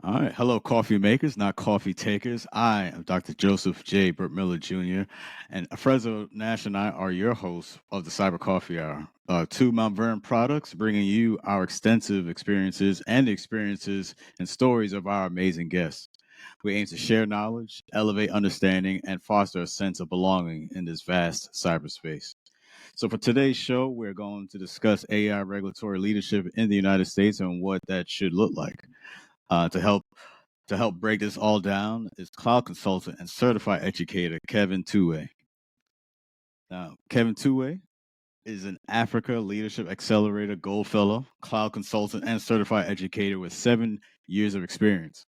All right. Hello, coffee makers, not coffee takers. I am Dr. Joseph J. Burt-Miller Jr. And Alfredzo Nash and I are your hosts of the Cyber Coffee Hour. Two Mount Vernon products bringing you our extensive experiences and the experiences and stories of our amazing guests. We aim to share knowledge, elevate understanding, and foster a sense of belonging in this vast cyberspace. So, for today's show, we're going to discuss AI regulatory leadership in the United States and what that should look like. To help break this all down is cloud consultant and certified educator Kevin Tuei. Now, Kevin Tuei is an Africa Leadership Accelerator Gold Fellow, cloud consultant, and certified educator with 7 years of experience.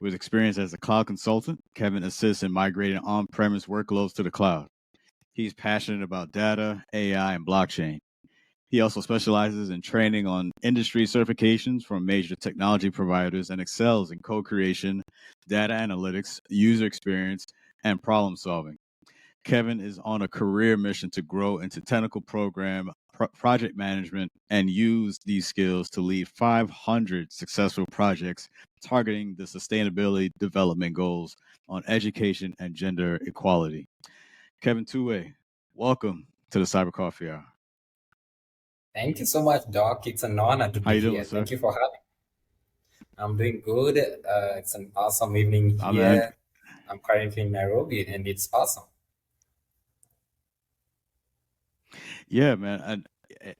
With experience as a cloud consultant, Kevin assists in migrating on premise workloads to the cloud. He's passionate about data, AI, and blockchain. He also specializes in training on industry certifications from major technology providers and excels in co creation, data analytics, user experience, and problem solving. Kevin is on a career mission to grow into technical program, project management, and use these skills to lead 500 successful projects targeting the sustainability development goals on education and gender equality. Kevin Tuei, welcome to the Cyber Coffee Hour. Thank you so much, Doc. It's an honor to How be you here. doing, sir? Thank you for having me. I'm doing good. It's an awesome evening I'm in. here. I'm currently in Nairobi, and it's awesome. Yeah, man.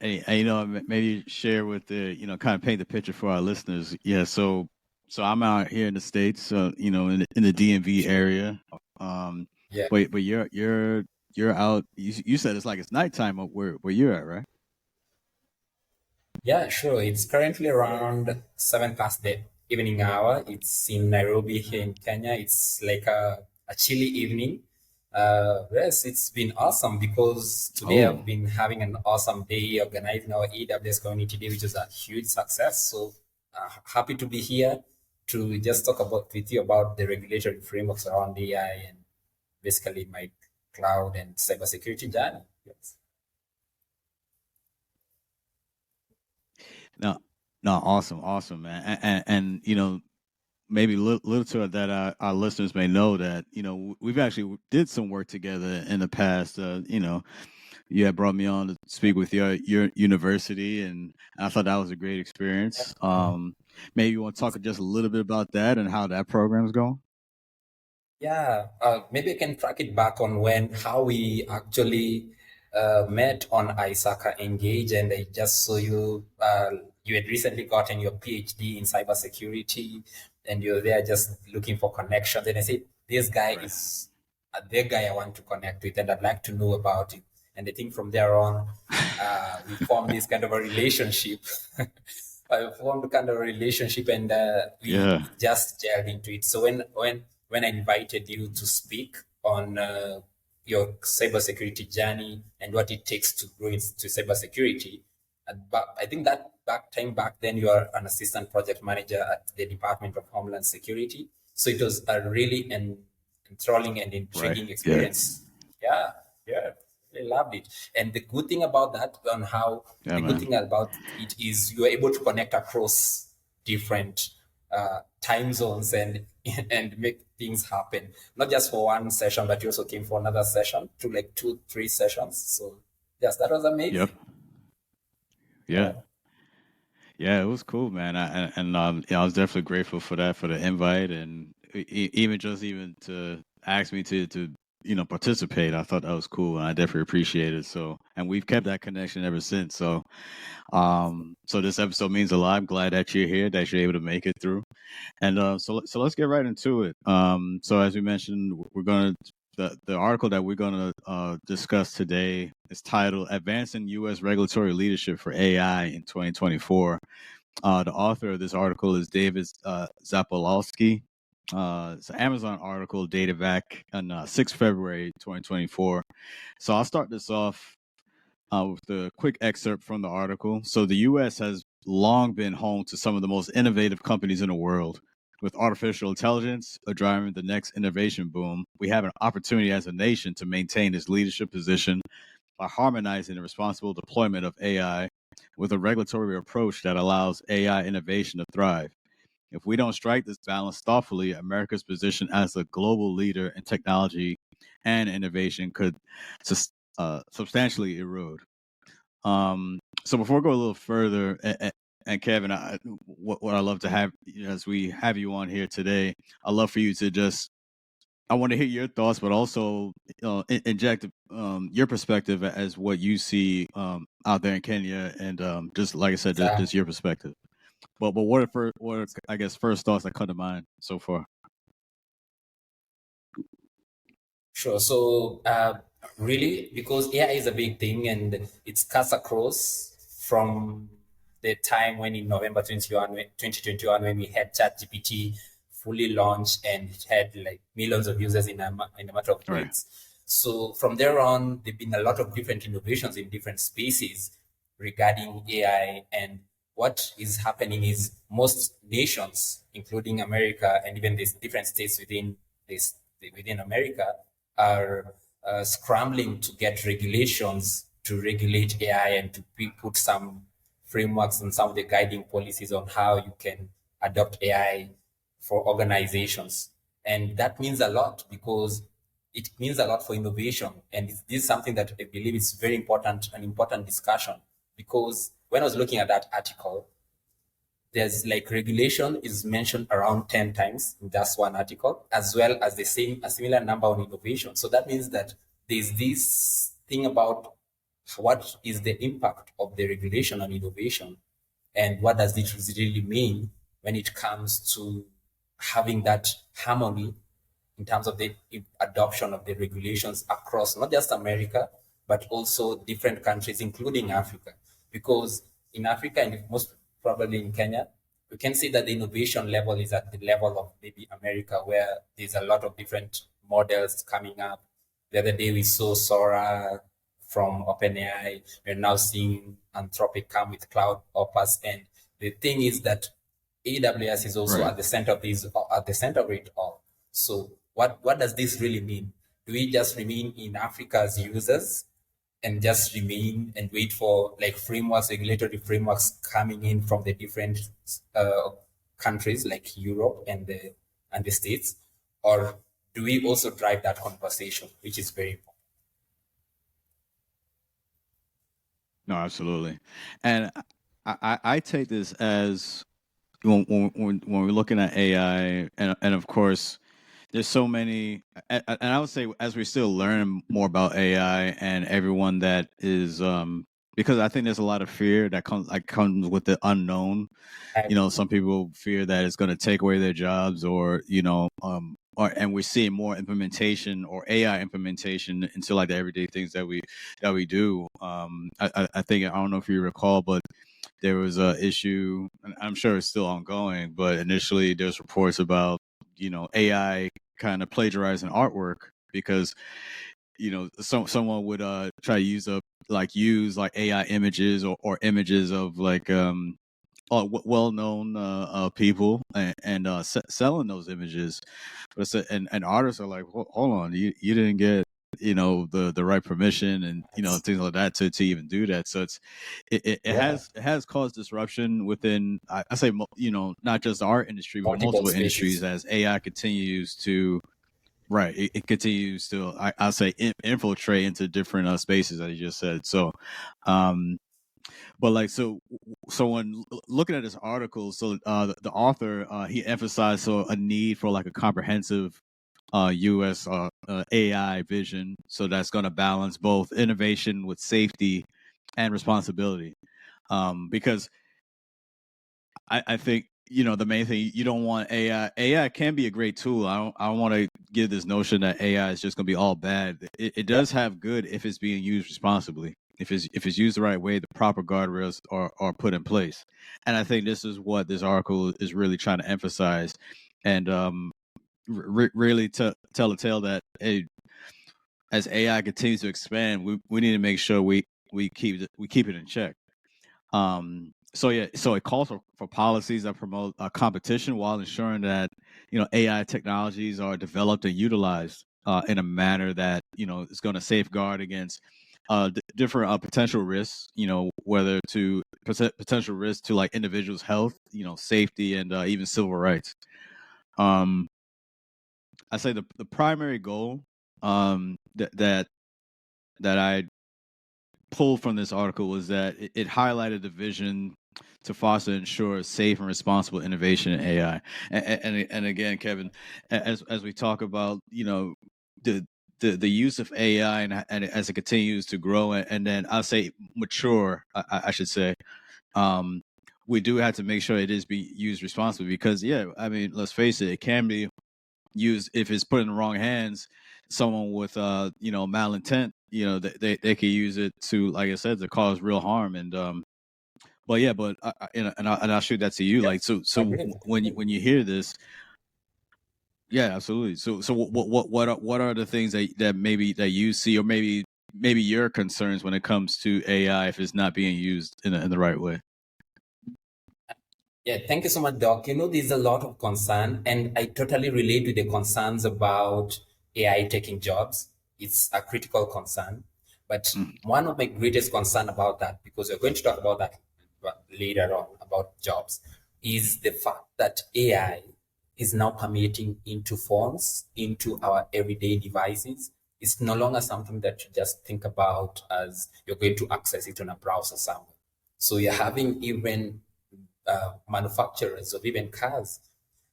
Maybe share with kind of paint the picture for our listeners. Yeah, so I'm out here in the states, in the DMV Sure. area. Um, Yeah. but you're out. You said it's like it's nighttime up where you're at, right? Yeah, sure. It's currently around 7 past the evening hour. It's in Nairobi here in Kenya. It's like a chilly evening. Yes, it's been awesome because today Oh, I've been having an awesome day organizing our AWS Community Day, which is a huge success. So happy to be here to just talk about with you about the regulatory frameworks around AI and basically my cloud and cybersecurity journey. Yes. no, no, awesome, man. And maybe little to that our listeners may know that we've actually did some work together in the past. You had brought me on to speak with your university, and I thought that was a great experience. Maybe you want to talk just a little bit about that and how that program's going. Yeah, maybe I can track it back on how we actually met on Isaka Engage, and I just saw you had recently gotten your PhD in cybersecurity, and you're there just looking for connections. And I said, this guy Right. is the guy I want to connect with, and I'd like to know about it. And I think from there on, we formed this kind of a relationship. I formed kind of a relationship, and we Yeah. just gelled into it. So when I invited you to speak on your cybersecurity journey and what it takes to grow into cybersecurity, but I think that back then you are an assistant project manager at the Department of Homeland Security. So it was a really enthralling and Right. intriguing Yeah. experience. Yeah, yeah, I loved it. And the good thing about that, Yeah, the good man. thing about it is you are able to connect across different time zones and and make things happen. Not just for one session, but you also came for another session, to like 2, 3 sessions. So yes, that was Yep. amazing. Yeah. Yeah. Yeah, it was cool, man. I was definitely grateful for that, for the invite, and even to ask me to participate. I thought that was cool, and I definitely appreciate it. So, and we've kept that connection ever since. So this episode means a lot. I'm glad that you're here, that you're able to make it through. And so let's get right into it. So as we mentioned, we're gonna the article that we're gonna discuss today is titled "Advancing U.S. Regulatory Leadership for AI in 2024." The author of this article is David Zapolowski. It's an Amazon article dated back on 6 February 2024. So I'll start this off with a quick excerpt from the article. So the U.S. has long been home to some of the most innovative companies in the world. With artificial intelligence driving the next innovation boom, we have an opportunity as a nation to maintain this leadership position by harmonizing the responsible deployment of AI with a regulatory approach that allows AI innovation to thrive. If we don't strike this balance thoughtfully, America's position as a global leader in technology and innovation could substantially erode. So before we go a little further, and Kevin, what I love to have, as we have you on here today, I love for you to just, I want to hear your thoughts, but also inject your perspective as what you see out there in Kenya, and just like I said, just your perspective. But what are I guess first thoughts that come to mind so far? Sure. So really, because AI is a big thing and it's cuts across from the time when in November 2021, when we had ChatGPT fully launched and it had like millions of users in a matter of weeks. Right. So from there on, there've been a lot of different innovations in different spaces regarding AI. And what is happening is most nations, including America and even these different states within America, are scrambling to get regulations to regulate AI and to put some frameworks and some of the guiding policies on how you can adopt AI for organizations. And that means a lot because it means a lot for innovation. And this is something that I believe is very important, an important discussion, because when I was looking at that article, there's like regulation is mentioned around 10 times in just one article, as well as a similar number on innovation. So that means that there's this thing about what is the impact of the regulation on innovation, and what does it really mean when it comes to having that harmony in terms of the adoption of the regulations across not just America, but also different countries, including Africa. Because in Africa, and most probably in Kenya, we can see that the innovation level is at the level of maybe America, where there's a lot of different models coming up. The other day we saw Sora from OpenAI. We're now seeing Anthropic come with Cloud Opus. And the thing is that AWS is also at the center of it all. So what does this really mean? Do we just remain in Africa as users and just remain and wait for like frameworks, regulatory frameworks coming in from the different countries like Europe and the States? Or do we also drive that conversation, which is very important? No, absolutely. And I take this as when we're looking at AI, and of course, there's so many, and I would say as we still learn more about AI and everyone that is, because I think there's a lot of fear that comes with the unknown. You know, some people fear that it's going to take away their jobs, or and we're seeing more implementation or AI implementation into like the everyday things that we do. I think, I don't know if you recall, but there was a issue, and I'm sure it's still ongoing, but initially there's reports about, AI kind of plagiarizing artwork because, someone would try to use AI images or images of like well-known people and selling those images. But and artists are like, hold on, you didn't get the right permission and things like that to even do that. So it has caused disruption within, I say, not just our industry, but multiple industries, as AI continues to it continues to, I'll say, infiltrate into different spaces, as you just said. So but like, so when looking at this article, so the author, he emphasized a need for like a comprehensive U.S. AI vision, so that's going to balance both innovation with safety and responsibility. Because I think the main thing, you don't want AI. AI can be a great tool. I don't want to give this notion that AI is just going to be all bad. It does have good if it's being used responsibly. If it's used the right way, the proper guardrails are put in place. And I think this is what this article is really trying to emphasize, and really to tell a tale that, hey, as AI continues to expand, we need to make sure we keep it in check. So it calls for policies that promote competition while ensuring that AI technologies are developed and utilized in a manner that is going to safeguard against different potential risks. Whether to potential risk to like individuals' health, safety, and even civil rights. I say the primary goal that I pulled from this article was that it highlighted the vision to foster and ensure safe and responsible innovation in AI. And again, Kevin, as we talk about, the use of AI and as it continues to grow and then I'll say mature, I should say, we do have to make sure it is be used responsibly because let's face it, it can be used if it's put in the wrong hands. Someone with malintent, they could use it to, like I said, to cause real harm. And I'll shoot that to you. Yeah, like so when you hear this, yeah, absolutely. So what are the things that maybe that you see, or maybe your concerns when it comes to AI if it's not being used in the right way? Yeah, thank you so much, Doc. There's a lot of concern, and I totally relate to the concerns about AI taking jobs. It's a critical concern. But one of my greatest concern about that, because we're going to talk about that later on about jobs, is the fact that AI is now permeating into phones, into our everyday devices. It's no longer something that you just think about as you're going to access it on a browser somewhere. So you're having even manufacturers of even cars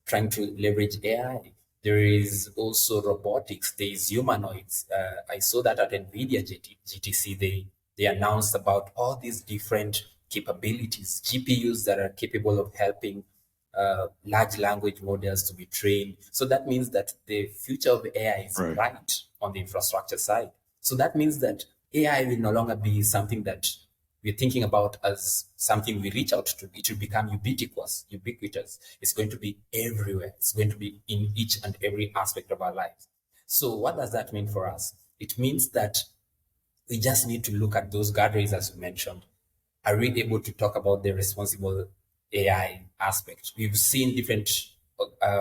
trying to leverage AI. There is also robotics. There is humanoids. I saw that at NVIDIA GTC. They announced about all these different capabilities, GPUs that are capable of helping large language models to be trained. So that means that the future of AI is right on the infrastructure side. So that means that AI will no longer be something that we're thinking about as something we reach out to. It will become ubiquitous. It's going to be everywhere. It's going to be in each and every aspect of our lives. So what does that mean for us? It means that we just need to look at those guardrails, as you mentioned. Are we able to talk about the responsible AI aspect? We've seen different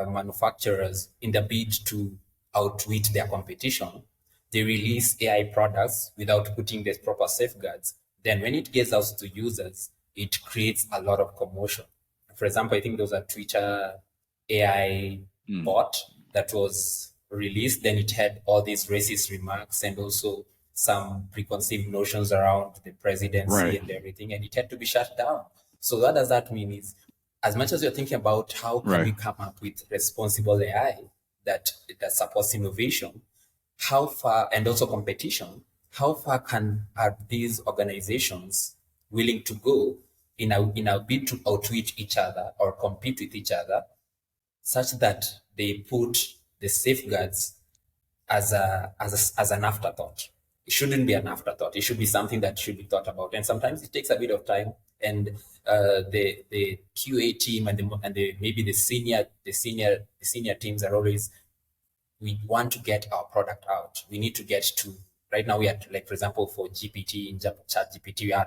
manufacturers in the bid to outwit their competition. They release AI products without putting the proper safeguards. Then when it gets out to users, it creates a lot of commotion. For example, I think there was a Twitter AI bot that was released. Then it had all these racist remarks and also some preconceived notions around the presidency and everything, and it had to be shut down. So what does that mean is, as much as you're thinking about how can we come up with responsible AI that supports innovation, how far, and also competition, how far are these organizations willing to go in a bid to outwit each other or compete with each other, such that they put the safeguards as an afterthought? It shouldn't be an afterthought. It should be something that should be thought about. And sometimes it takes a bit of time. And the QA team and maybe the senior teams are always, we want to get our product out. We need to get to, right now we are, like, for example, for GPT, in ChatGPT, we are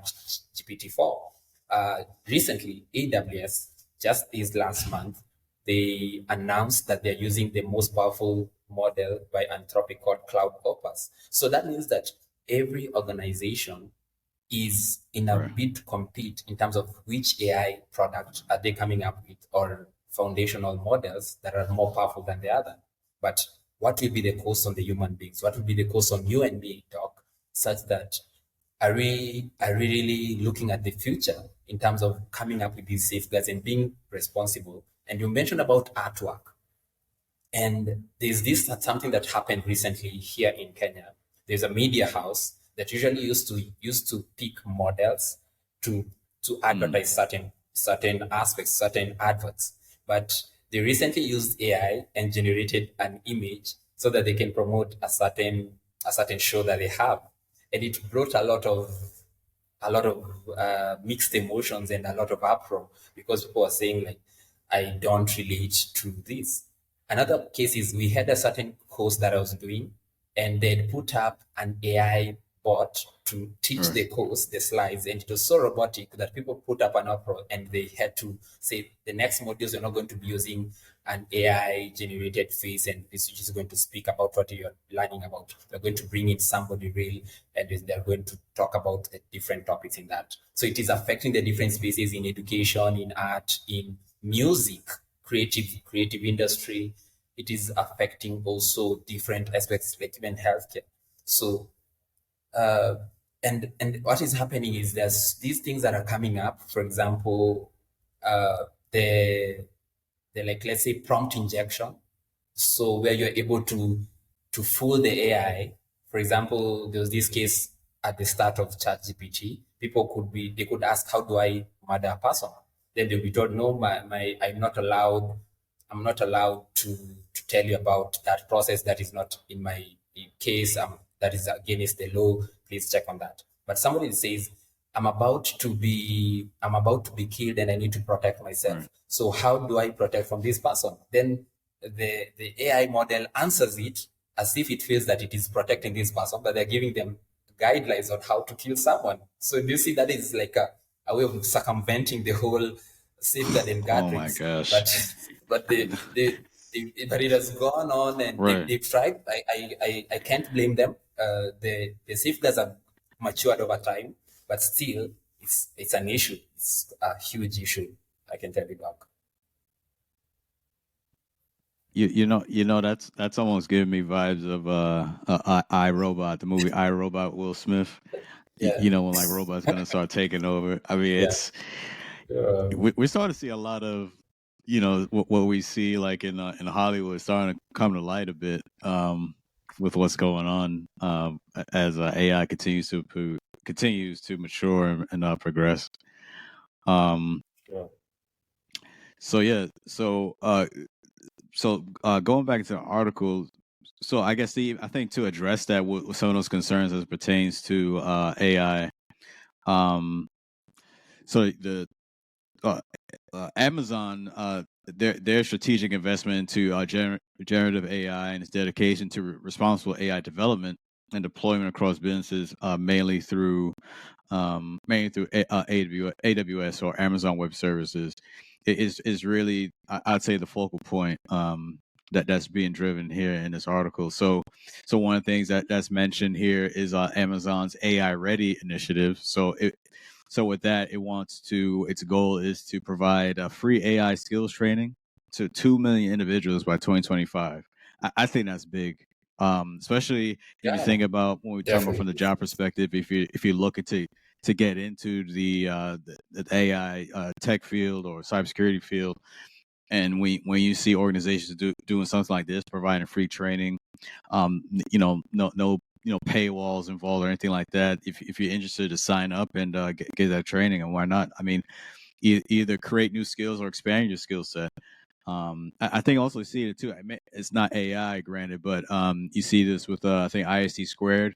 GPT-4. Recently, AWS, just this last month, they announced that they're using the most powerful model by Anthropic called Cloud Opus. So that means that every organization is in a bid to compete in terms of which AI product are they coming up with, or foundational models that are more powerful than the other. But what will be the cost on the human beings? What will be the cost on you and me, Doc, such that are we really looking at the future in terms of coming up with these safeguards and being responsible? And you mentioned about artwork. And there's something that happened recently here in Kenya. There's a media house that usually used to pick models to advertise certain aspects, certain adverts. But they recently used AI and generated an image so that they can promote a certain show that they have. And it brought a lot of mixed emotions and a lot of uproar, because people are saying, like, I don't relate to this. Another case is, we had a certain course that I was doing, and they'd put up an AI bot to teach the course, the slides, and it was so robotic that people put up an uproar and they had to say the next modules are not going to be using an AI generated face and this is going to speak about what you're learning about. They're going to bring in somebody real and they're going to talk about different topics in that. So it is affecting the different spaces in education, in art, in music, creative industry. It is affecting also different aspects like even healthcare. So and what is happening is there's these things that are coming up. For example, the like let's say prompt injection. So where you're able to fool the AI. For example, there was this case at the start of ChatGPT. They could ask, how do I murder a person? Then they'll be told, no, I'm not allowed to tell you about that process. That is not in my case. That is against the law. Please check on that. But somebody says, I'm about to be killed and I need to protect myself. Right. So how do I protect from this person? Then the AI model answers it as if it feels that it is protecting this person, but they're giving them guidelines on how to kill someone. So do you see that is like a way of circumventing the whole safeguard and guardrails? Oh my gosh. But but it has gone on and right. they've tried. I can't blame them. The safeguards have matured over time, but still it's an issue. It's a huge issue. I can tell you, Doc. You know that's almost giving me vibes of I, Robot, the movie I, Robot, Will Smith. Yeah. You know, when like robots gonna start taking over. I mean, it's we're starting to see a lot of what we see like in Hollywood starting to come to light a bit with what's going on as AI continues to mature and progress. So going back to the article, so I guess I think to address that with some of those concerns as it pertains to AI, so the Amazon, their strategic investment into generative AI and its dedication to responsible AI development and deployment across businesses, mainly through AWS or Amazon Web Services, is really, I'd say, the focal point that's being driven here in this article. So one of the things that's mentioned here is Amazon's AI Ready initiative. So with that, its goal is to provide a free AI skills training to 2 million individuals by 2025. I think that's big, especially if you think about when we talk about from the job perspective. If you look to get into the AI tech field or cybersecurity field, and when you see organizations doing something like this, providing free training, no paywalls involved or anything like that. If you're interested to sign up and get that training, and why not? I mean, either create new skills or expand your skill set. I think also see it too. It's not AI, granted, but you see this with I think IST Squared.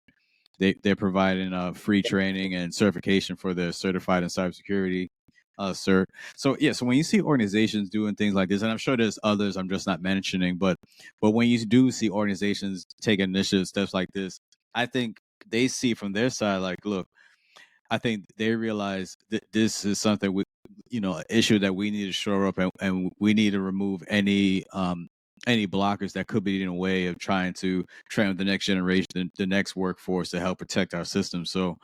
They're providing free training and certification for their certified in cybersecurity cert. So when you see organizations doing things like this, and I'm sure there's others I'm just not mentioning, but when you do see organizations take initiative steps like this, I think they see from their side, like, look, I think they realize that this is something with, an issue that we need to shore up, and we need to remove any blockers that could be in a way of trying to train the next generation, the next workforce, to help protect our system. So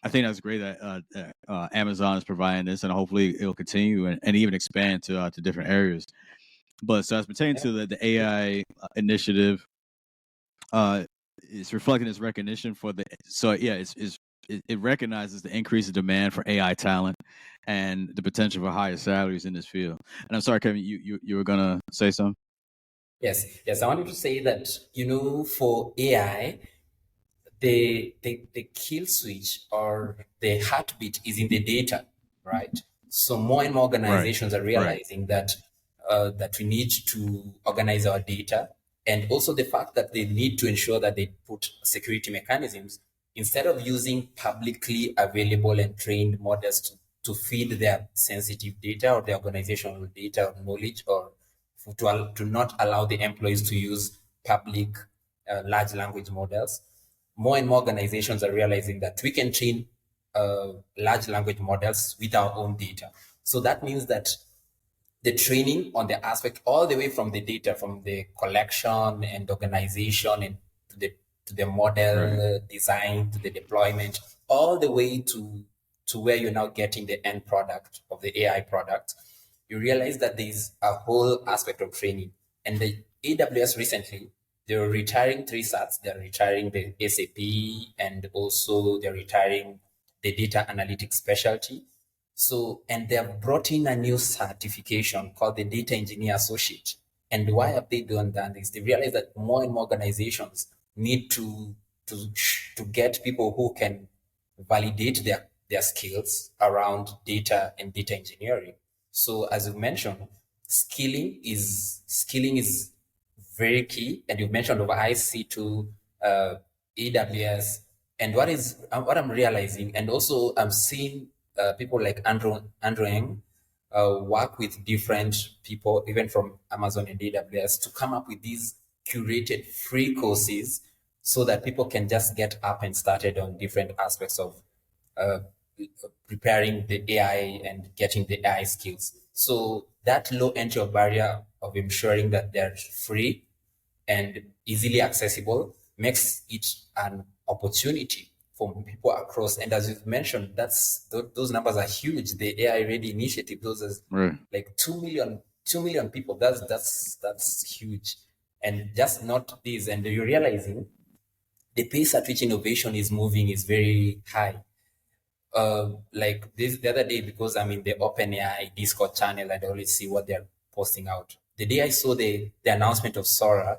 I think that's great that Amazon is providing this, and hopefully it'll continue and even expand to different areas. But so as pertaining to the AI initiative, it's reflecting its recognition for the. So yeah, it recognizes the increase in demand for AI talent and the potential for higher salaries in this field. And I'm sorry, Kevin, you were gonna say something? Yes. I wanted to say that, for AI, the kill switch or the heartbeat is in the data, right? So more and more organizations are realizing that we need to organize our data, and also the fact that they need to ensure that they put security mechanisms instead of using publicly available and trained models to feed their sensitive data or their organizational data or knowledge, or to not allow the employees to use public large language models. more and more organizations are realizing that we can train large language models with our own data. So that means that the training on the aspect all the way from the data, from the collection and organization and to the model design, to the deployment, all the way to where you're now getting the end product of the AI product, you realize that there's a whole aspect of training. And the AWS recently, they're retiring 3 SATs. They're retiring the SAP, and also they're retiring the data analytics specialty. So, and they have brought in a new certification called the Data Engineer Associate. And why have they done this? They realize that more and more organizations need to get people who can validate their skills around data and data engineering. So, as you mentioned, skilling is very key. And you mentioned over IC2, AWS, and what I'm realizing, and also I'm seeing people like Andrew Ng work with different people, even from Amazon and AWS, to come up with these curated free courses so that people can just get up and started on different aspects of preparing the AI and getting the AI skills. So that low entry barrier of ensuring that they're free and easily accessible makes it an opportunity for people across. And as you've mentioned, those numbers are huge. The AI Ready initiative, those are like 2 million people. That's huge. And just not this. And you're realizing the pace at which innovation is moving is very high. Like the other day, because I'm in the OpenAI Discord channel, I always see what they're posting out. The day I saw the announcement of Sora,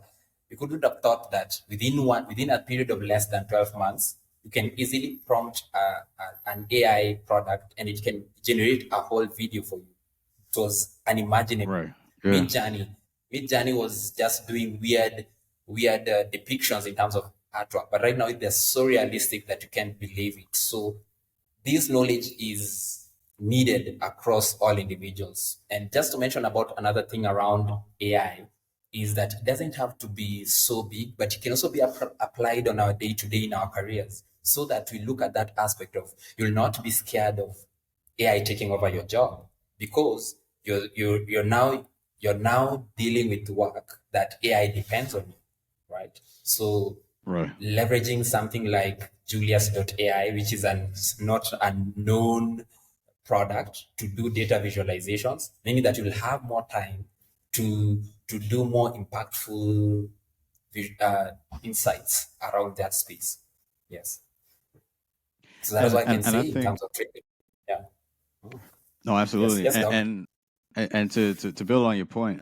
you couldn't have thought that within a period of less than 12 months, you can easily prompt an AI product and it can generate a whole video for you. It was unimaginable. Right. Yeah. Midjourney was just doing weird depictions in terms of artwork, but right now they're so realistic that you can't believe it. So this knowledge is needed across all individuals. And just to mention about another thing around AI is that it doesn't have to be so big, but it can also be applied on our day-to-day in our careers, so that we look at that aspect of you'll not be scared of AI taking over your job, because you're now dealing with work that AI depends on you, right? So leveraging something like Julius.ai, which is not a known product, to do data visualizations, meaning that you'll have more time to do more impactful insights around that space. Yes. So that's what I can say in terms of training. Yeah. No, absolutely. Yes, and to build on your point,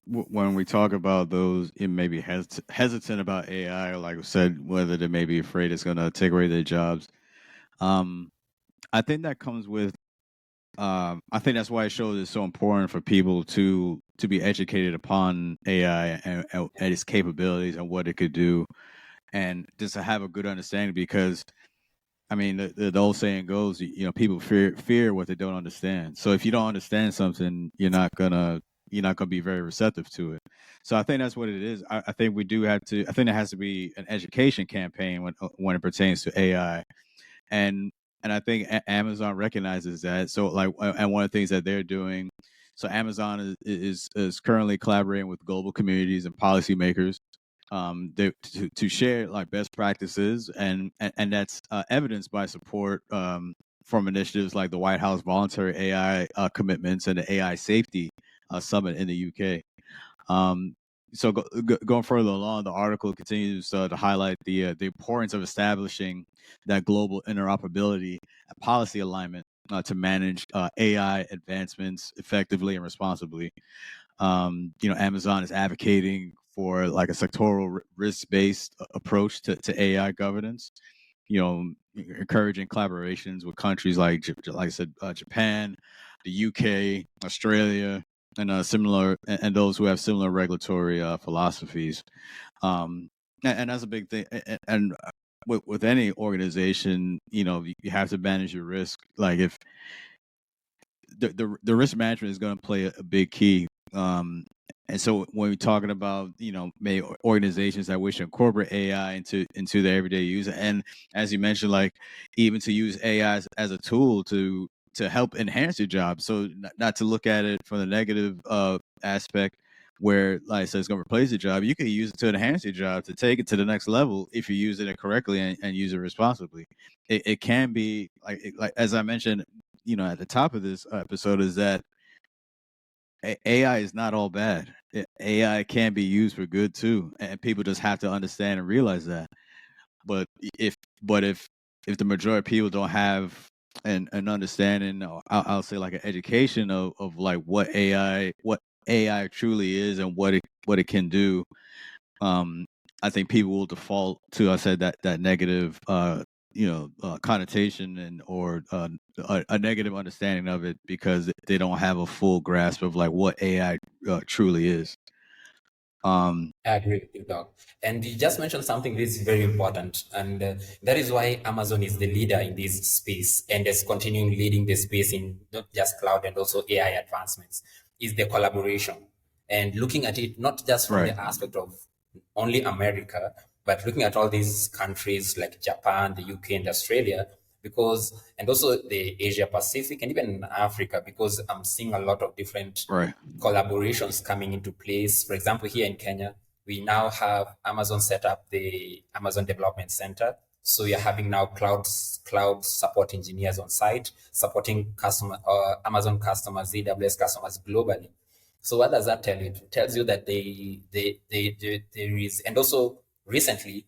when we talk about those, it may be hesitant about AI, or like I said, whether they may be afraid it's going to take away their jobs. I think that comes with, I think that's why it shows it's so important for people to be educated upon AI and its capabilities and what it could do, and just to have a good understanding. Because, I mean, the old saying goes, people fear what they don't understand. So if you don't understand something, you're not gonna be very receptive to it. So I think that's what it is. I think we do have to. I think there has to be an education campaign when it pertains to AI, and I think Amazon recognizes that. So and one of the things that they're doing. So Amazon is currently collaborating with global communities and policymakers to share like best practices, and that's evidenced by support from initiatives like the White House voluntary AI commitments and the AI safety summit in the UK. So going further along, the article continues to highlight the importance of establishing that global interoperability and policy alignment to manage AI advancements effectively and responsibly. Amazon is advocating for like a sectoral risk-based approach to AI governance. Encouraging collaborations with countries like I said, Japan, the UK, Australia, and and those who have similar regulatory philosophies. And that's a big thing. And with any organization, you have to manage your risk. Like if the risk management is going to play a big key. And so when we're talking about, maybe organizations that wish to incorporate AI into their everyday use, and as you mentioned, like even to use AI as a tool to help enhance your job. So not to look at it from the negative aspect where, like I said, it's going to replace your job. You can use it to enhance your job, to take it to the next level if you're using it correctly and use it responsibly. It can be like as I mentioned, at the top of this episode, is that AI is not all bad. AI can be used for good too, and people just have to understand and realize that. But if the majority of people don't have an understanding, or I'll say like an education of like what AI truly is and what it can do, I think people will default to, I said, that negative connotation or a negative understanding of it because they don't have a full grasp of like what AI truly is. I agree with you, Doc. And you just mentioned something that is very important, and that is why Amazon is the leader in this space and is continuing leading the space in not just cloud and also AI advancements. Is the collaboration and looking at it not just from Right. the aspect of only America, but looking at all these countries like Japan, the UK, and Australia, because and also the Asia Pacific and even Africa, because I'm seeing a lot of different Right. collaborations coming into place. For example, here in Kenya, we now have Amazon set up the Amazon Development Center. So you're having now cloud support engineers on site supporting Amazon customers, AWS customers globally. So what does that tell you? It tells you that there is, and also recently,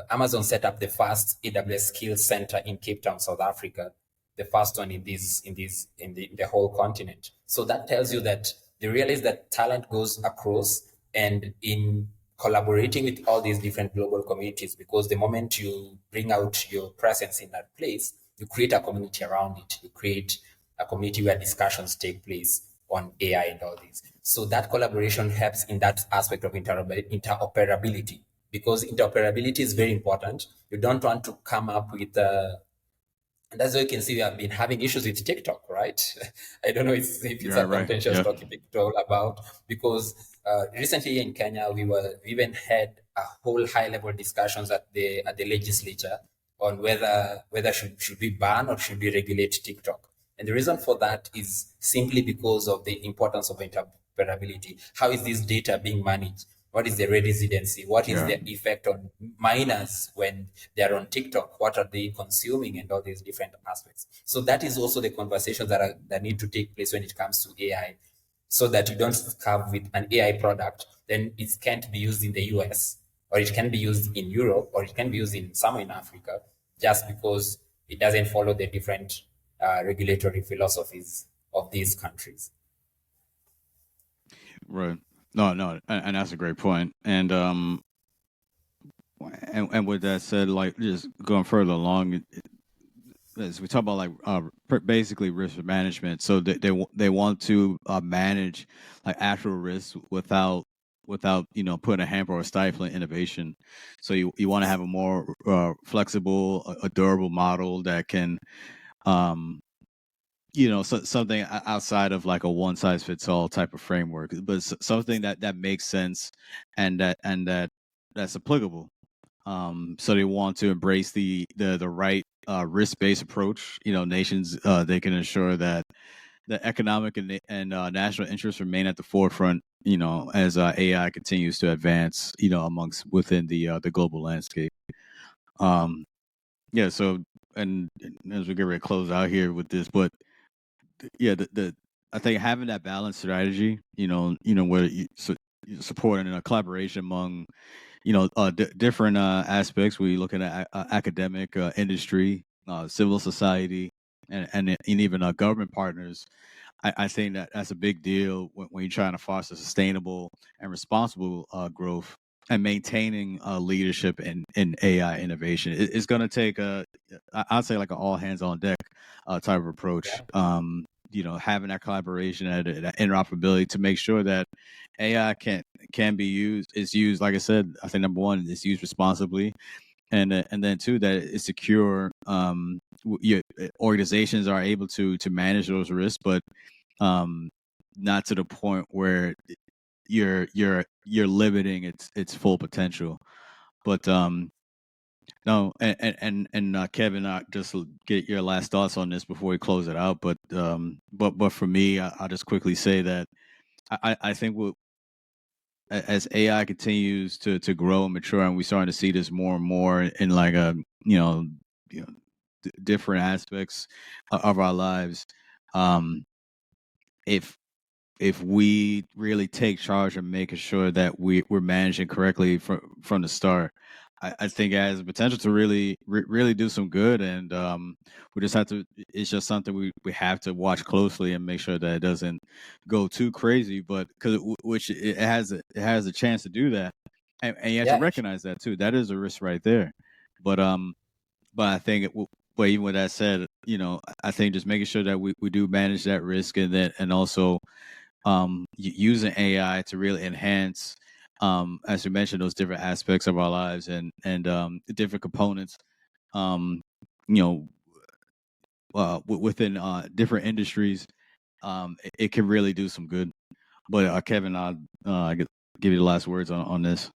Amazon set up the first AWS Skills Center in Cape Town, South Africa, the first one in the whole continent. So that tells you that they realize that talent goes across, and in collaborating with all these different global communities, because the moment you bring out your presence in that place, you create a community around it. You create a community where discussions take place on AI and all these. So that collaboration helps in that aspect of interoperability, because interoperability is very important. You don't want to come up with and as you can see, we have been having issues with TikTok, right? I don't know if it's a Right. contentious Yeah. topic to talk about, because recently in Kenya, we even had a whole high-level discussions at the legislature on whether should we ban or should we regulate TikTok. And the reason for that is simply because of the importance of interoperability. How is this data being managed? What is the residency? What is the effect on minors when they're on TikTok? What are they consuming and all these different aspects? So that is also the conversations that need to take place when it comes to AI, so that you don't have with an AI product, then it can't be used in the US, or it can be used in Europe, or it can be used in somewhere in Africa, just because it doesn't follow the different regulatory philosophies of these countries. Right. No, and that's a great point. And with that said, like just going further along, as we talk about like basically risk management. So they want to manage like actual risks without putting a hamper or stifling innovation. So you want to have a more flexible, a durable model that can something outside of like a one size fits all type of framework, but something that makes sense and that's applicable. So they want to embrace the right risk based approach. Nations they can ensure that the economic and national interests remain at the forefront. As AI continues to advance. Amongst within the global landscape. Yeah. So and as we get ready to close out here with this, but yeah, the I think having that balanced strategy, where supporting a collaboration among, different aspects. We looking at academic, industry, civil society, and even government partners. I think that's a big deal when you're trying to foster sustainable and responsible growth and maintaining leadership in AI innovation. It's going to take I'd say like an all hands on deck type of approach. Yeah. Having that collaboration and that interoperability to make sure that AI can be used. It's used, like I said. I think number one, it's used responsibly, and then two, that it's secure. Organizations are able to manage those risks, but not to the point where you're limiting its full potential. But no, and Kevin, just get your last thoughts on this before we close it out. But for me, I'll just quickly say that I think as AI continues to grow and mature, and we're starting to see this more and more in like a you know different aspects of our lives. Um, if if we really take charge of making sure that we're managing correctly from the start, I think it has the potential to really do some good. And we just have to. It's just something we have to watch closely and make sure that it doesn't go too crazy. But which it has a chance to do that, and you have to Yeah, recognize that too. That is a risk right there. But but I think but even with that said, I think just making sure that we do manage that risk, and also using AI to really enhance, as we mentioned, those different aspects of our lives, and the different components, um, you know, within different industries, it can really do some good. But Kevin, I'll give you the last words on this.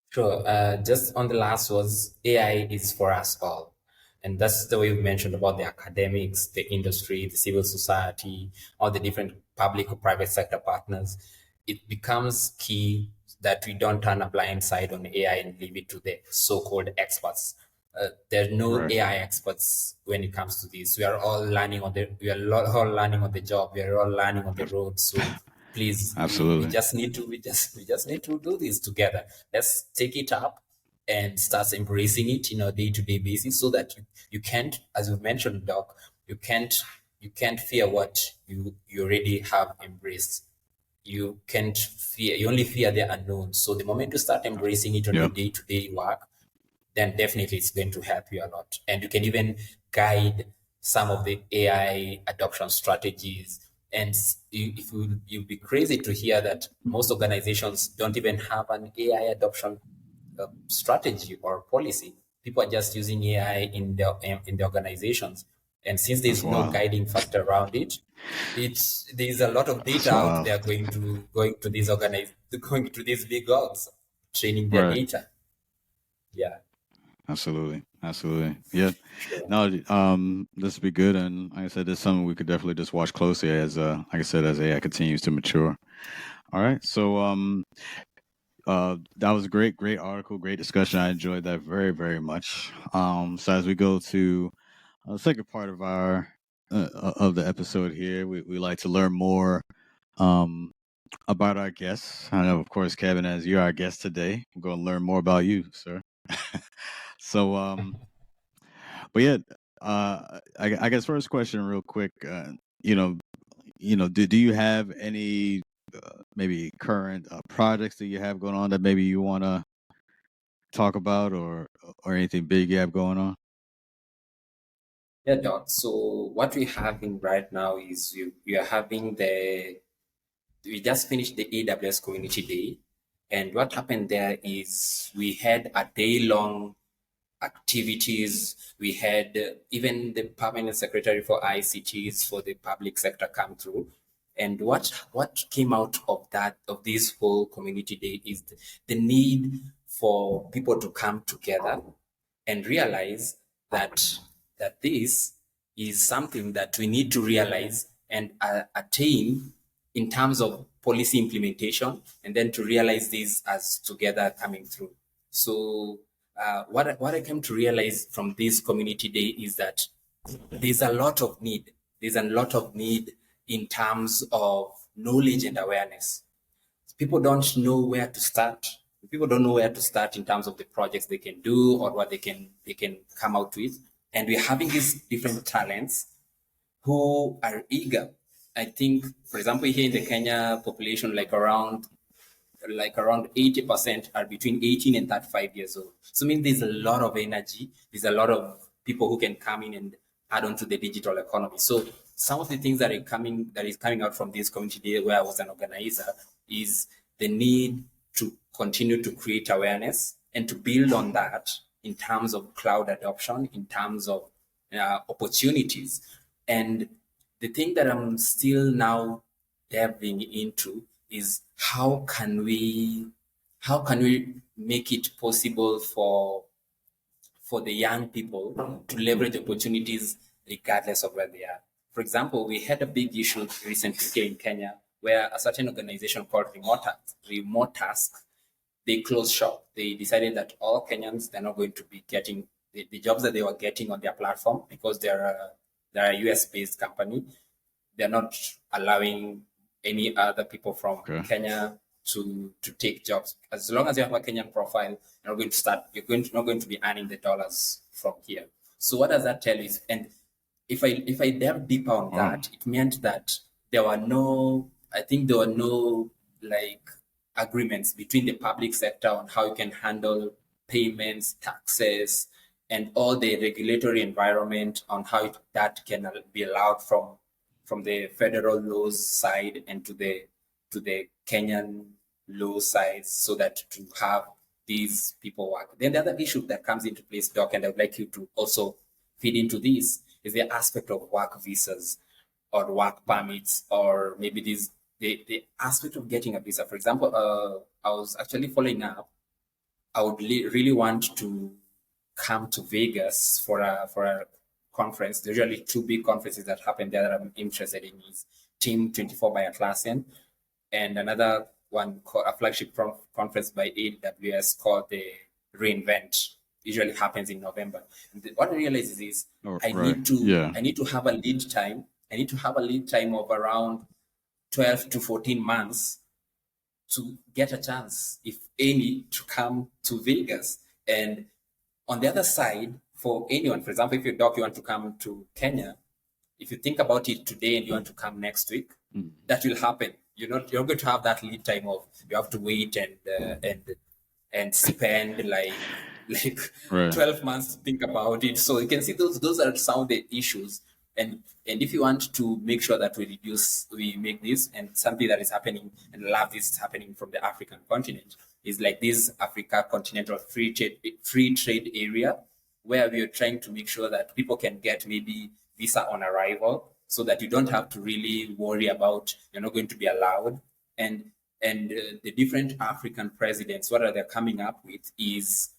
sure. Just on the last was AI is for us all. And that's the way we mentioned about the academics, the industry, the civil society, all the different public or private sector partners. It becomes key that we don't turn a blind side on AI and leave it to the so-called experts. There's no Right. AI experts when it comes to this. We are all learning on the all learning on the job. We are all learning on the road. So please, we Absolutely. just need to we just need to do this together. Let's take it up and start embracing it in a day-to-day basis, so that you can't, as you mentioned, Doc, you can't fear what you already have embraced. You can't fear, you only fear the unknown. So the moment you start embracing it on your Yep. day-to-day work, then definitely it's going to help you a lot. And you can even guide some of the AI adoption strategies. And you'll be crazy to hear that most organizations don't even have an AI adoption strategy or policy. People are just using AI in the organizations. And since That's there's no wild. guiding factor around it, there's a lot of That's data out wild. there going to these going to these big orgs, training their Right. data. Yeah, Absolutely. Yeah. sure. No, this would be good, and like I said, this is something we could definitely just watch closely as, like I said, as AI continues to mature. All right. So, that was a great article, great discussion. I enjoyed that very, very much. So as we go to the second part of our of the episode here, we like to learn more um about our guests. I know, of course, Kevin, as you're our guest today, we're going to learn more about you, sir. So, but yeah, I guess first question, real quick. You know, do you have any maybe current projects that you have going on that maybe you want to talk about, or anything big you have going on? Yeah, Doc. So what we're having right now is we are having we just finished the AWS Community Day. And what happened there is we had a day-long activities. We had even the permanent secretary for ICTs for the public sector come through. And what came out of this whole community day is the need for people to come together and realize that this is something that we need to realize and attain in terms of policy implementation, and then to realize this as together coming through. So what I came to realize from this community day is that there's a lot of need. There's a lot of need in terms of knowledge and awareness. People don't know where to start. People don't know where to start in terms of the projects they can do or what they can come out with. And we're having these different talents who are eager. I think, for example, here in the Kenya population, like around 80% are between 18 and 35 years old. So I mean, there's a lot of energy. There's a lot of people who can come in and add on to the digital economy. So some of the things that is coming out from this community day where I was an organizer is the need to continue to create awareness and to build on that in terms of cloud adoption, in terms of opportunities. And the thing that I'm still now delving into is how can we make it possible for the young people to leverage opportunities regardless of where they are. For example, we had a big issue recently here in Kenya where a certain organization called Remote Task, they closed shop. They decided that all Kenyans, they're not going to be getting the jobs that they were getting on their platform because they're a US-based company. They're not allowing any other people from Kenya to take jobs. As long as you have a Kenyan profile, not going to be earning the dollars from here. So what does that tell you? And if I delve deeper on that, it meant that there were no like agreements between the public sector on how you can handle payments, taxes, and all the regulatory environment on how that can be allowed from the federal laws side and to the Kenyan law side, so that to have these people work. Then the other issue that comes into place, Doc, and I would like you to also feed into this, is the aspect of work visas or work permits, or maybe the aspect of getting a visa. For example, I was actually following up. I would really want to come to Vegas for a conference. There's usually two big conferences that happen there that I'm interested in. Is Team 24 by Atlassian, and another one called a flagship conference by AWS called the reInvent. Usually happens in November. And what I realize is I need to have a lead time. I need to have a lead time of around 12 to 14 months to get a chance, if any, to come to Vegas. And on the other side, for anyone, for example, if you're Doc, you want to come to Kenya, if you think about it today and you want to come next week, that will happen. You're not going to have that lead time of you have to wait and spend like 12 months to think about it. So you can see those are some of the issues. And if you want to make sure that we make this, and something that is happening, and love this is happening from the African continent, is like this Africa continental free trade area, where we are trying to make sure that people can get maybe visa on arrival, so that you don't have to really worry about you're not going to be allowed. And the different African presidents, what are they coming up with is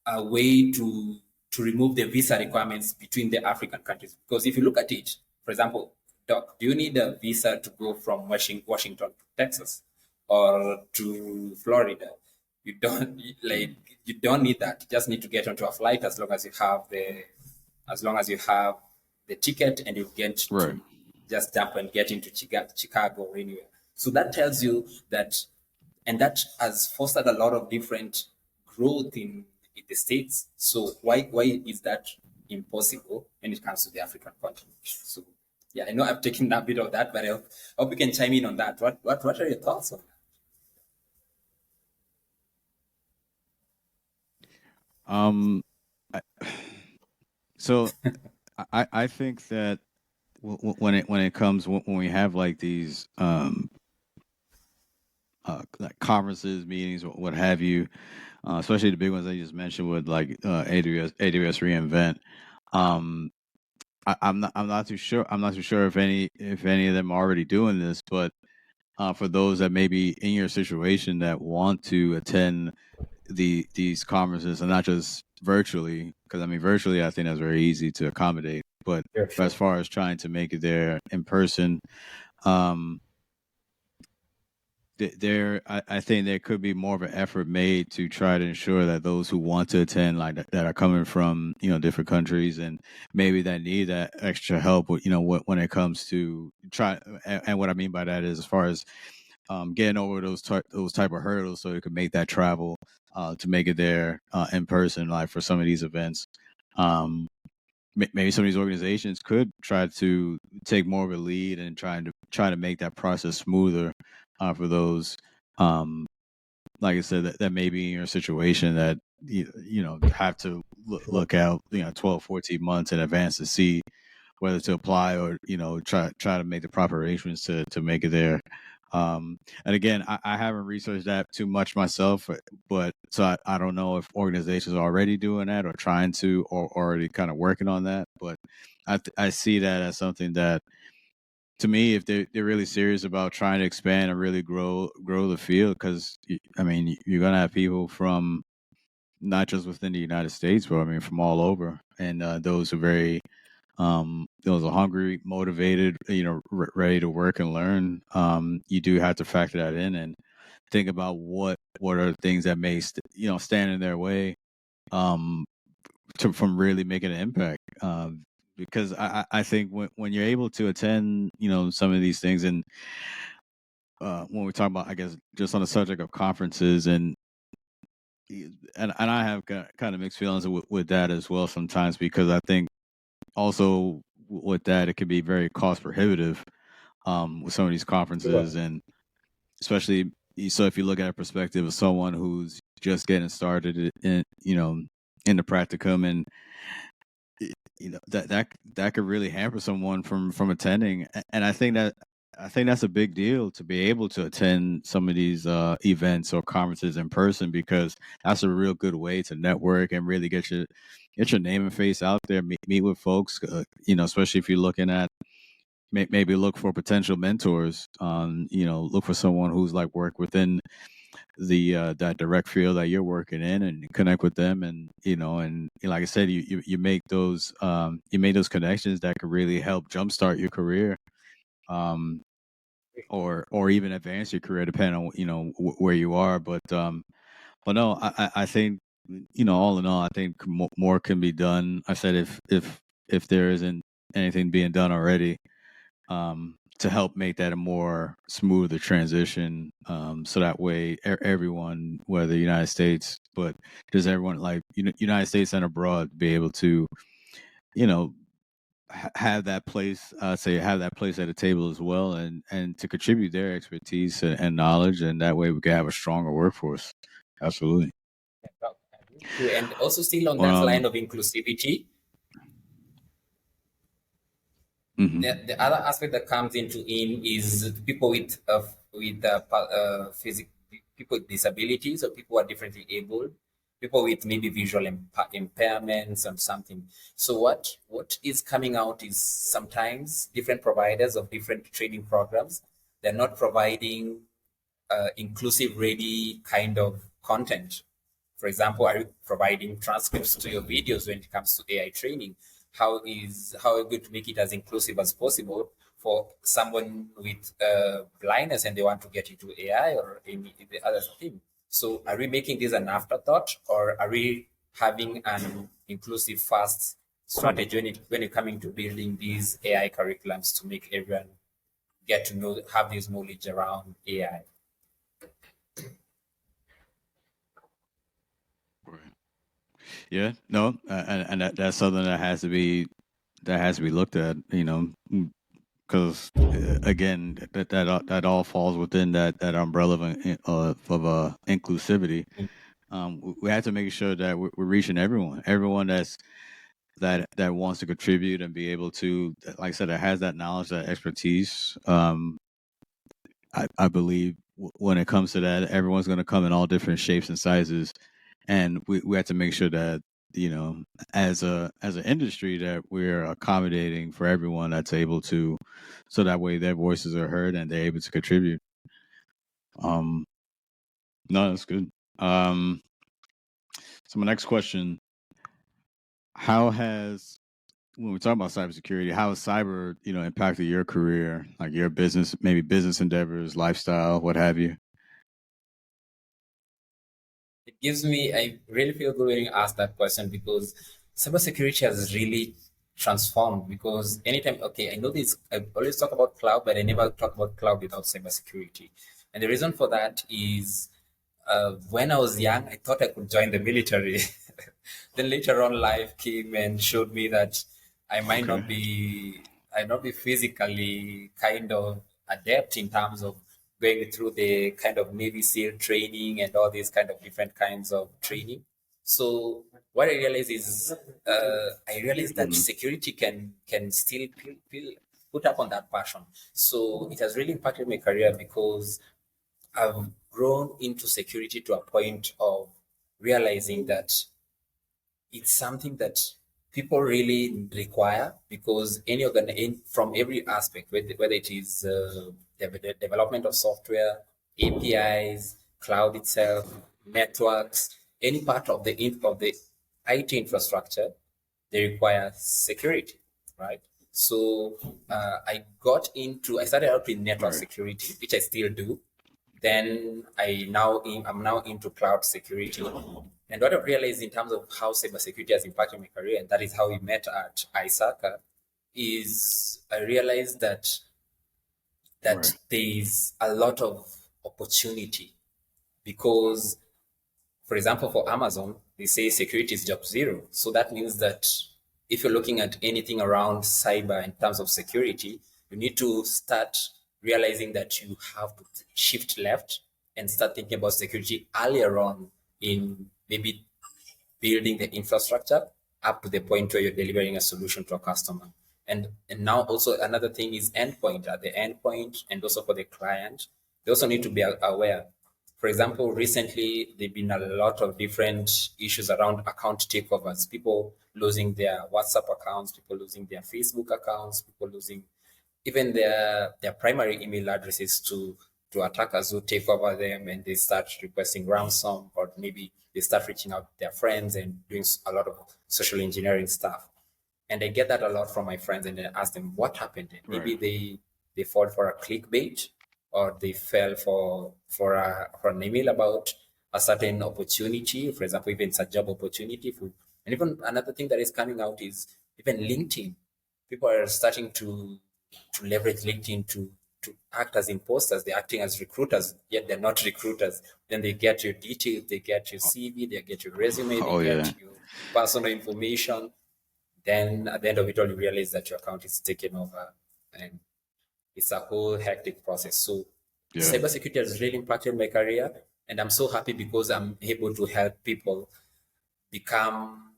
a way to remove the visa requirements between the African countries. Because if you look at it, for example, Doc, do you need a visa to go from Washington to Texas or to Florida? You don't need that. You just need to get onto a flight as long as you have the ticket, and you get to just jump and get into Chicago or anywhere. So that tells you that, and that has fostered a lot of different growth in the States. So why is that impossible when it comes to the African continent? So yeah, I know I've taken a bit of that, but I hope you can chime in on that. What are your thoughts on that? So I think that when it comes when we have like these like conferences, meetings, what have you, especially the big ones I just mentioned with like AWS reInvent. I'm not too sure. I'm not too sure if any of them are already doing this, but for those that may be in your situation that want to attend these conferences, and not just virtually, because I mean virtually I think that's very easy to accommodate, but as far as trying to make it there in person, I think there could be more of an effort made to try to ensure that those who want to attend, like that are coming from different countries, and maybe that need that extra help with when it comes to and what I mean by that is as far as getting over those type of hurdles, so you can make that travel to make it there in person, like for some of these events. Maybe some of these organizations could try to take more of a lead and try to make that process smoother for those, like I said, that may be in your situation that have to look out 12, 14 months in advance to see whether to apply or try to make the proper arrangements to make it there. And again, I haven't researched that too much myself, but so I don't know if organizations are already doing that or trying to, or already kind of working on that. But I see that as something that to me, if they're really serious about trying to expand and really grow the field, because I mean, you're gonna have people from not just within the United States, but I mean from all over, and those are very those are hungry, motivated, ready to work and learn. You do have to factor that in and think about what are the things that may stand in their way um, from really making an impact. Because I think when you're able to attend, some of these things, and when we talk about, I guess, just on the subject of conferences, and I have kind of mixed feelings with that as well sometimes, because I think also with that it can be very cost prohibitive with some of these conferences, and especially so if you look at a perspective of someone who's just getting started in the practicum, and that could really hamper someone from attending. And I think that's a big deal, to be able to attend some of these events or conferences in person, because that's a real good way to network and really get your name and face out there, meet with folks, especially if you're looking at maybe look for potential mentors, look for someone who's like work within the that direct field that you're working in, and connect with them, and like I said, you make those connections that could really help jumpstart your career, um, or even advance your career, depending on where you are. But no, I think all in all, I think more can be done. I said if there isn't anything being done already, to help make that a more smoother transition, so that way everyone, whether United States, but just everyone, like United States and abroad, be able to you know have that place, have that place at the table as well, and to contribute their expertise and knowledge, and that way we can have a stronger workforce. Absolutely. And also still on that um line of inclusivity, mhm. the other aspect that comes in is people with people with disabilities, or people who are differently abled, people with maybe visual impairments and something. So what is coming out is sometimes different providers of different training programs, they're not providing inclusive ready kind of content. For example, are you providing transcripts to your videos when it comes to AI training? How are you going to make it as inclusive as possible for someone with blindness and they want to get into AI or any the other thing? So are we making this an afterthought, or are we having an inclusive first strategy when it coming to building these AI curriculums to make everyone get to know, have this knowledge around AI? Right. Yeah, no, and that's something that has to be looked at, because again, that all falls within that umbrella of inclusivity. We have to make sure that we're reaching everyone that wants to contribute and be able to, like I said, that has that knowledge, that expertise. I believe when it comes to that, everyone's going to come in all different shapes and sizes, and we have to make sure that as an industry, that we're accommodating for everyone that's able to, so that way their voices are heard and they're able to contribute. Um, no, that's good. So my next question: how has, when we talk about cybersecurity, how has cyber impacted your career, like your business, maybe business endeavors, lifestyle, what have you? It gives me, I really feel good when you ask that question, because cybersecurity has really transformed. Because anytime, okay, I know this, I always talk about cloud, but I never talk about cloud without cybersecurity. And the reason for that is when I was young, I thought I could join the military. Then later on, life came and showed me that I might Okay. not be physically kind of adept in terms of going through the kind of Navy SEAL training and all these kind of different kinds of training. So what I realized is, I realized that Mhm. security can still put up on that passion. So it has really impacted my career, because I've grown into security to a point of realizing that it's something that people really require, because from every aspect, whether it is the development of software, APIs, cloud itself, networks, any part of the IT infrastructure, they require security, right? So I started out with network Right. security, which I still do. Then I'm now into cloud security. And what I've realized in terms of how cybersecurity has impacted my career, and that is how we met at ISACA, is I realized that Right. there's a lot of opportunity, because, for example, for Amazon, they say security is job zero. So that means that if you're looking at anything around cyber in terms of security, you need to start realizing that you have to shift left and start thinking about security earlier on in maybe building the infrastructure up to the point where you're delivering a solution to a customer. And now also another thing is endpoint. At the endpoint and also for the client, they also need to be aware. For example, recently there've been a lot of different issues around account takeovers, people losing their WhatsApp accounts, people losing their Facebook accounts, people losing even their primary email addresses to attackers who take over them, and they start requesting ransom, or maybe they start reaching out to their friends and doing a lot of social engineering stuff. And I get that a lot from my friends, and I ask them what happened. Right. Maybe they fall for a clickbait, or they fell for an email about a certain opportunity. For example, even it's a job opportunity. And even another thing that is coming out is even LinkedIn. People are starting to leverage LinkedIn to act as imposters. They're acting as recruiters, yet they're not recruiters. Then they get your details, they get your CV, they get your resume, they Oh yeah. get your personal information. Then at the end of it all, you realize that your account is taken over, and it's a whole hectic process. So Yeah. cybersecurity has really impacted my career, and I'm so happy because I'm able to help people become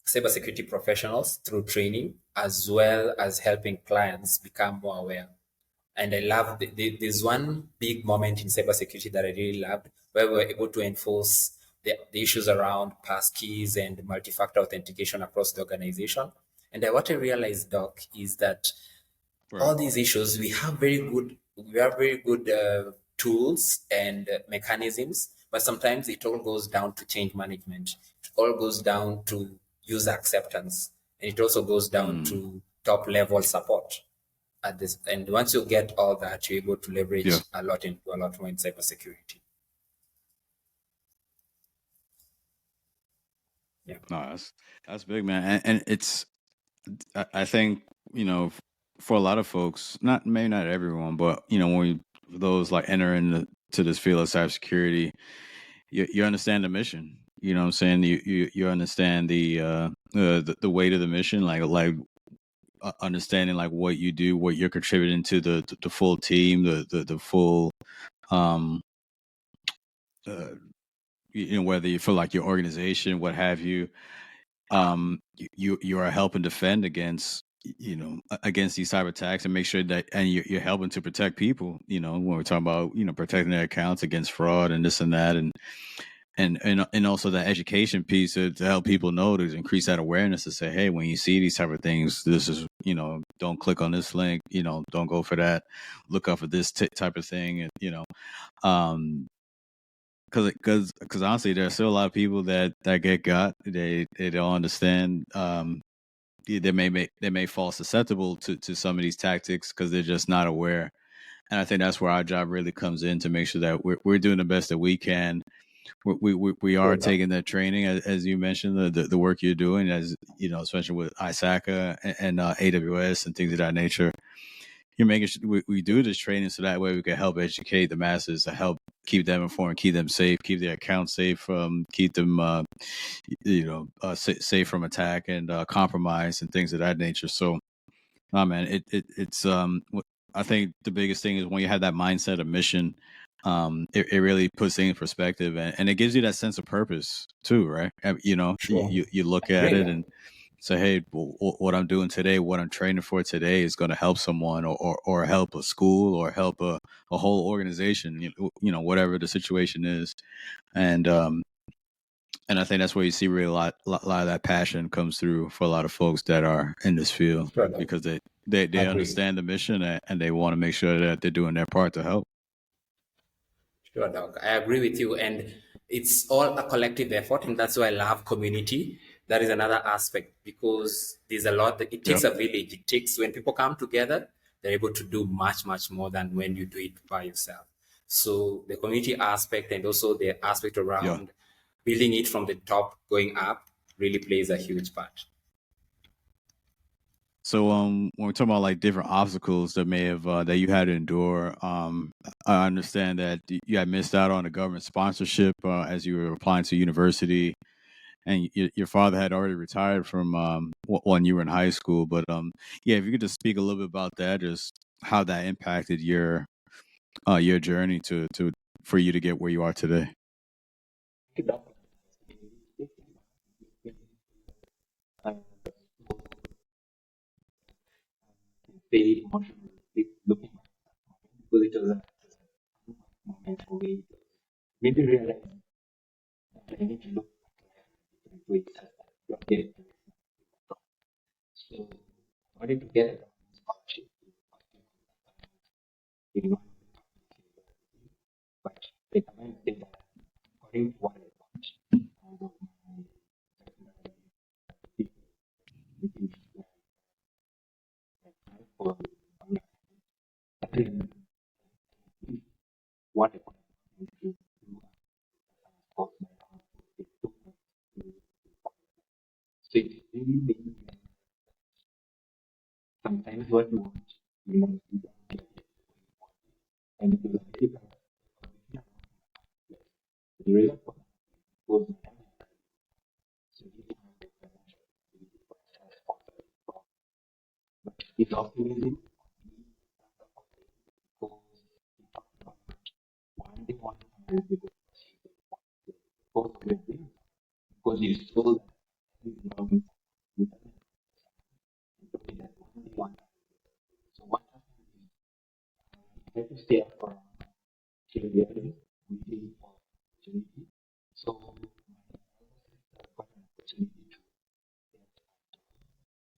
cybersecurity professionals through training, as well as helping clients become more aware. And I love there's one big moment in cybersecurity that I really loved, where we were able to enforce the issues around passkeys and multi-factor authentication across the organization. And what I realized, Doc, is that Right. all these issues, we have very good tools and mechanisms, but sometimes it all goes down to change management. It all goes down to user acceptance, and it also goes down Mm. to top level support at this. And once you get all that, you're able to Yeah. leverage a lot more in cybersecurity. Yeah. No, that's big, man. And it's I think, you know, for a lot of folks, not maybe not everyone, but you know, when those like enter into to this field of cybersecurity, you understand the mission. You know what I'm saying? You understand the weight of the mission, like understanding like what you do, what you're contributing to the full team, the full um uh, you know, whether you feel like your organization, what have you, you are helping defend against, you know, against these cyber attacks, and make sure that, and you're helping to protect people, you know, when we're talking about, you know, protecting their accounts against fraud and this and that, and also that education piece to help people know, to increase that awareness, to say, hey, when you see these type of things, this is, you know, don't click on this link, you know, don't go for that, look out for this type of thing, and you know, um because honestly, there's still a lot of people that get got. They don't understand. They may fall susceptible to some of these tactics because they're just not aware. And I think that's where our job really comes in, to make sure that we're doing the best that we can. We are Sure, Doc. taking that training, as you mentioned, the work you're doing, as you know, especially with ISACA and AWS and things of that nature. You're making sure we do this training so that way we can help educate the masses, to help keep them informed, keep them safe, keep their accounts safe, keep them safe from attack and compromise and things of that nature. So, man, it's I think the biggest thing is when you have that mindset of mission, it really puts things in perspective, and it gives you that sense of purpose too, right? You know, Sure. you look I at agree, it man. and say, hey, what I'm doing today, what I'm training for today, is going to help someone, or help a school, or help a whole organization, you know, whatever the situation is. And And I think that's where you see really a lot of that passion comes through for a lot of folks that are in this field Sure, Doc. because they Agree. understand the mission and they want to make sure that they're doing their part to help. Sure, Doc. I agree with you. And it's all a collective effort. And that's why I love community. That is another aspect because there's a lot that it takes Yep. a village. It takes when people come together, they're able to do much, much more than when you do it by yourself. So the community aspect and also the aspect Yeah. around building it from the top going up really plays a huge part. So when we're talking about like different obstacles that may have that you had to endure, I understand that you had missed out on a government sponsorship as you were applying to university, and your father had already retired from when you were in high school. But yeah, if you could just speak a little bit about that, just how that impacted your journey to for you to get where you are today. Very emotional looking because it was a moment for me. Made me realize that I need to look into it as a So I wanted to get a scholarship in one, but they commented that according to what I watched, although my it is for what I wanted to do of my it took me so it really made me sometimes what you want, you know, you don't get it. And it was really the reason for that was so but it's optimism because one day one will be both will be because you told that you know that one. So what happened is you have to stay up for till the end waiting for opportunity. So I got an opportunity to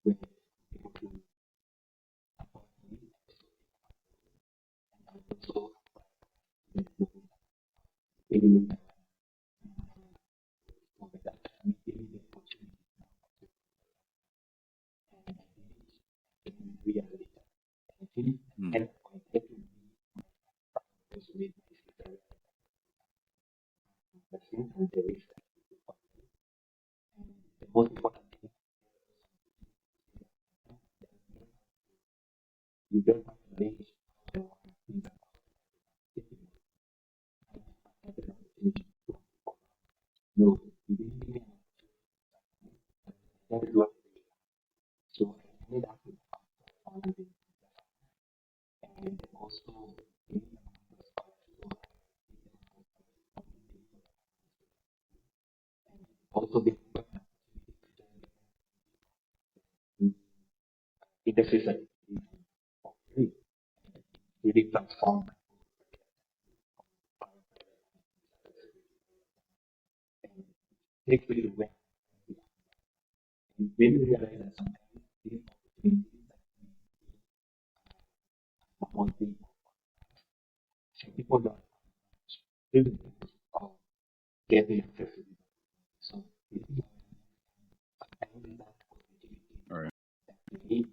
where people to support me and also really for that time giving the opportunity and reality. I think and connected to me with my sister. The same and the risk. The most important thing you don't have to manage no, you didn't even that is what so I ended up with founding and also also the interface that really transform and take really well. And when you realize that sometimes these opportunities are one thing, some people don't really get the access to it. So sometimes that opportunity All right. that we need.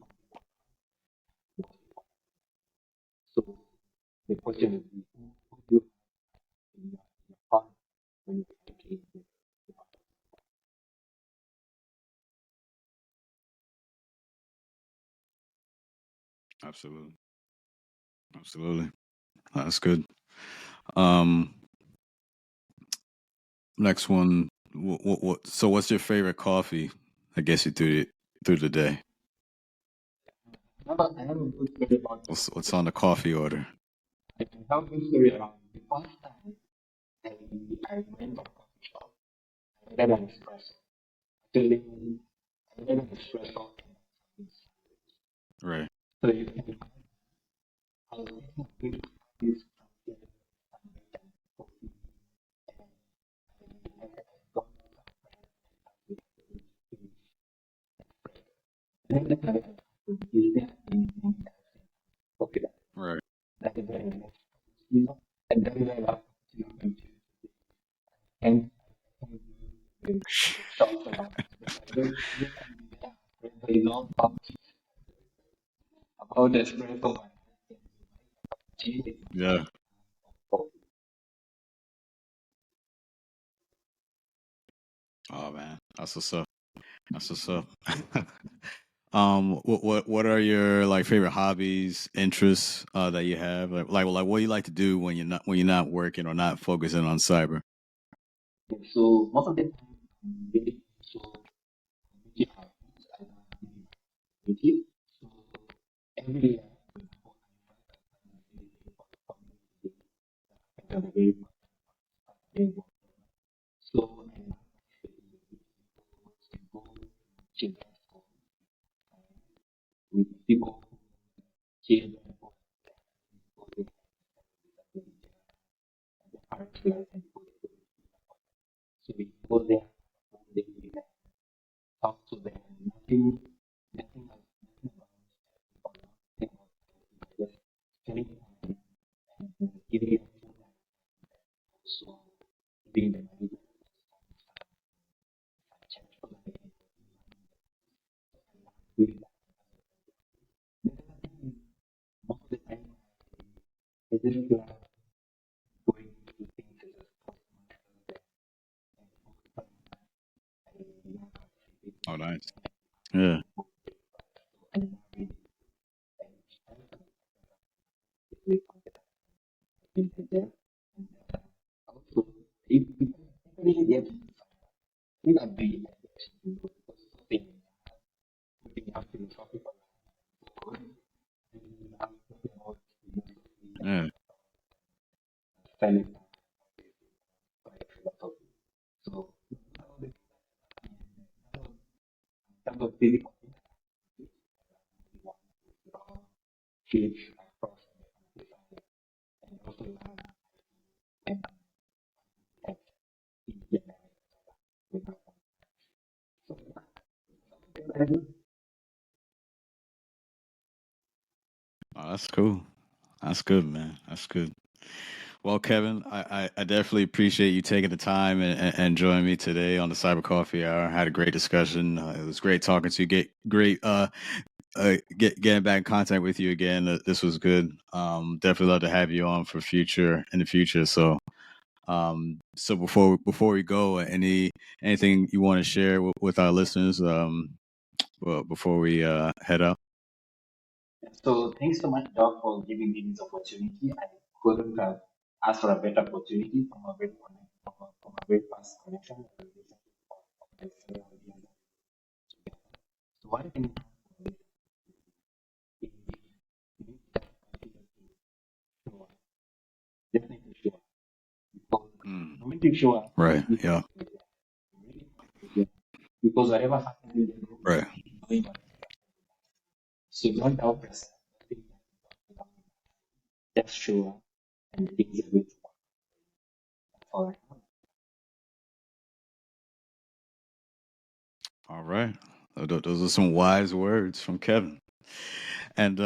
So the question is who do you in your heart when you actually Absolutely. Absolutely. That's good. Um, Next one. So, what's your favorite coffee? I guess you through the day. I have a good story about What's on the coffee order? I have a good story around the first time I went to a coffee shop. I ordered an espresso. Actually, I ordered an espresso. Right. So you can imagine how good this coffee and got then is there anything okay, Right. that is very nice. And that is why I love and talks very long about the strength of Yeah. Oh man, that's what's up. That's what's up. What are your like favorite hobbies, interests that you have? Like what do you like to do when you're not working or not focusing on cyber? So most of the time, really, so we have it. So every day, I very so and go children with people children so we go there, they talk to them, nothing just spending time and giving it so being the manager. Most of the time, I just going to things Oh, nice. Yeah. also if really get think I'd be thing have to talk about Yeah. spending so some of physical kids across and also and Oh, that's cool. That's good, man. That's good. Well, Kevin, I definitely appreciate you taking the time and joining me today on the Cyber Coffee Hour. I had a great discussion. It was great talking to you. Getting back in contact with you again. This was good. Definitely love to have you on for future in the future. So before we go, anything you want to share with our listeners? Well, before we head out. so thanks so much, Doc, for giving me this opportunity. I couldn't have asked for a better opportunity from a very fast connection. So one thing definitely sure. Because make sure Right. Yeah. because whatever happens in the group, Right. so don't doubt yourself. Just sure and things will work. All right. All right. Those are some wise words from Kevin. And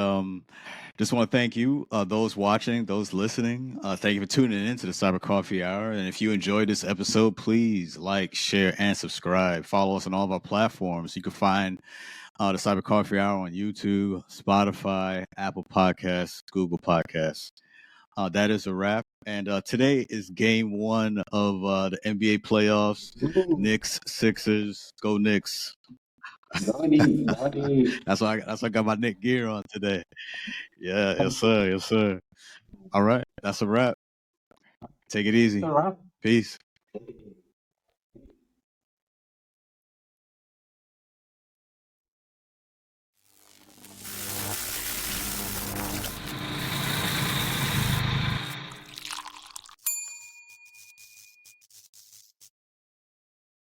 just want to thank you, those watching, those listening. Thank you for tuning in to the Cyber Coffee Hour. And if you enjoyed this episode, please like, share, and subscribe. Follow us on all of our platforms. You can find the Cyber Coffee Hour on YouTube, Spotify, Apple Podcasts, Google Podcasts. That is a wrap. And today is game one of the NBA playoffs. Knicks, Sixers, go Knicks. That's why I got my Nick gear on today. Yeah, yes sir, yes sir. All right, that's a wrap. Take it easy. Peace.